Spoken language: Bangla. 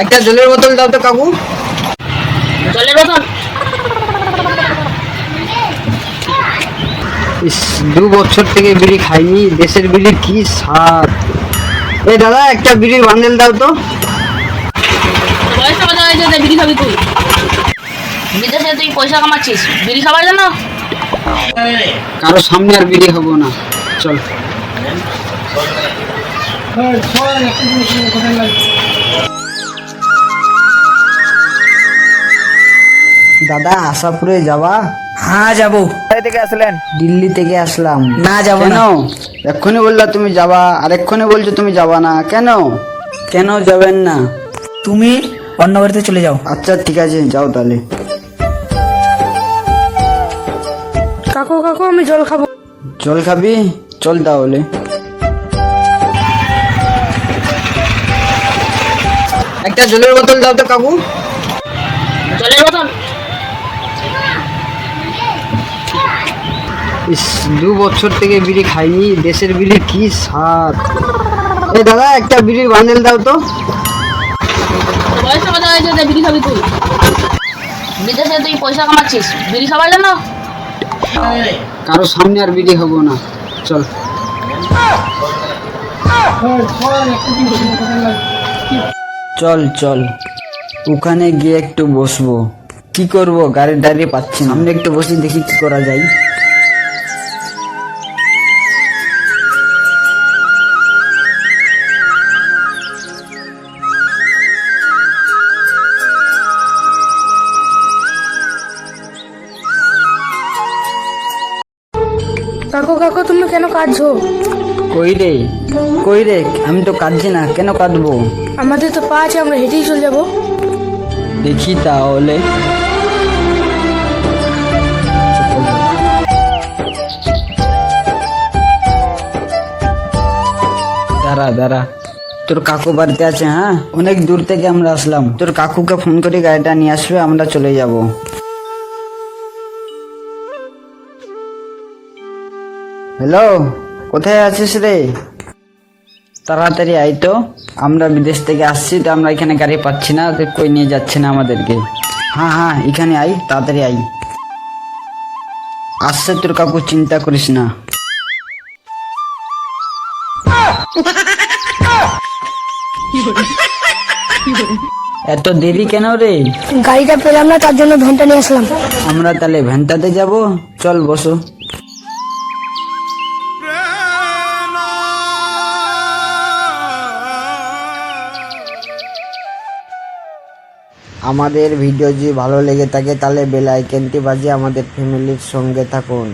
একটা জলের বোতল দাও তো কাকু। জলের বোতল? ইস, 2 বছর থেকে বিড়ি খাইনি, দেশের বিড়ির কি স্বাদ। এই দাদা একটা বিড়ির বান্ডেল দাও তো। পয়সা বাজার হয়েছে, বিড়ি খাবি তুই? বিদেশে তুই পয়সা কামাচ্ছিস বিড়ি খাবার জন্য? কারো সামনে আর বিড়ি হবো না, চল। দাদা আশাপুরে যাবা? হ্যাঁ যাবো। কোথায় থেকে আসলেন? দিল্লি থেকে আসলাম। না যাবো কেন? না। এক্ষুনি বললা তুমি যাবা, আর এক্ষুনি বলছো তুমি যাবা না, কেন? কেন যাবেন না? তুমি অন্য বাড়িতে চলে যাও। আচ্ছা ঠিক আছে, যাও তাহলে। কাকু কাকু আমি জল খাবো। জল খাবি? চল তাহলে। একটা জলের বোতল দাও তো কাকু। জলের বোতল? ইস, 2 বছর থেকে বিড়ি খাইনি, দেশের বিড়ির কি স্বাদ। এই দাদা একটা বিড়ির বান্ডেল দাও তো। পয়সা বাজার হয়েছে, বিড়ি খাবি তুই? বিদেশে তুই পয়সা কামাচ্ছিস বিড়ি খাবার জন্য? কারো সামনে আর বিড়ি হবো না, চল। চল চল, ওখানে গিয়ে একটু বসবো। কি করব, গাড়ি দাঁড়িয়ে পাচ্ছি না। আমরা একটু বসি, দেখি কি করা যায়। কাকু কাকু তুমি কেন কাঁদছো? কই রে, কই রে, আমি তো কাঁদছি না, কেন কাঁদবো? আমাদের তো পা আছে, আমরা হেঁটেই চলে যাবো। দেখি তাহলে। দাঁড়া দাঁড়া, তোর কাকু বাড়িতে আছে? হ্যাঁ, অনেক দূর থেকে আমরা আসলাম, তোর কাকুকে ফোন করে গাড়িটা নিয়ে আসবে, আমরা চলে যাব। হ্যালো, কোথায় আছিস রে? তাড়াতাড়ি আই তো, আমরা বিদেশ থেকে আসছি তো, আমরা এখানে গাড়ি পাচ্ছি না, তো কই নিয়ে যাচ্ছে না আমাদেরকে। হ্যাঁ হ্যাঁ, এখানে আই, তাড়াতাড়ি আই। আসছে তোর কাকু, চিন্তা করিস না। এত দেরি কেন রে? গাড়িটা পেলাম না, তার জন্য ভ্যানটা নিয়ে আসলাম। আমরা তাহলে ভ্যানটাতে যাব, চল বসো। আমাদের ভিডিও যদি ভালো লেগে থাকে তাহলে বেল আইকনটি বাজিয়ে আমাদের ফ্যামিলির সঙ্গে থাকুন।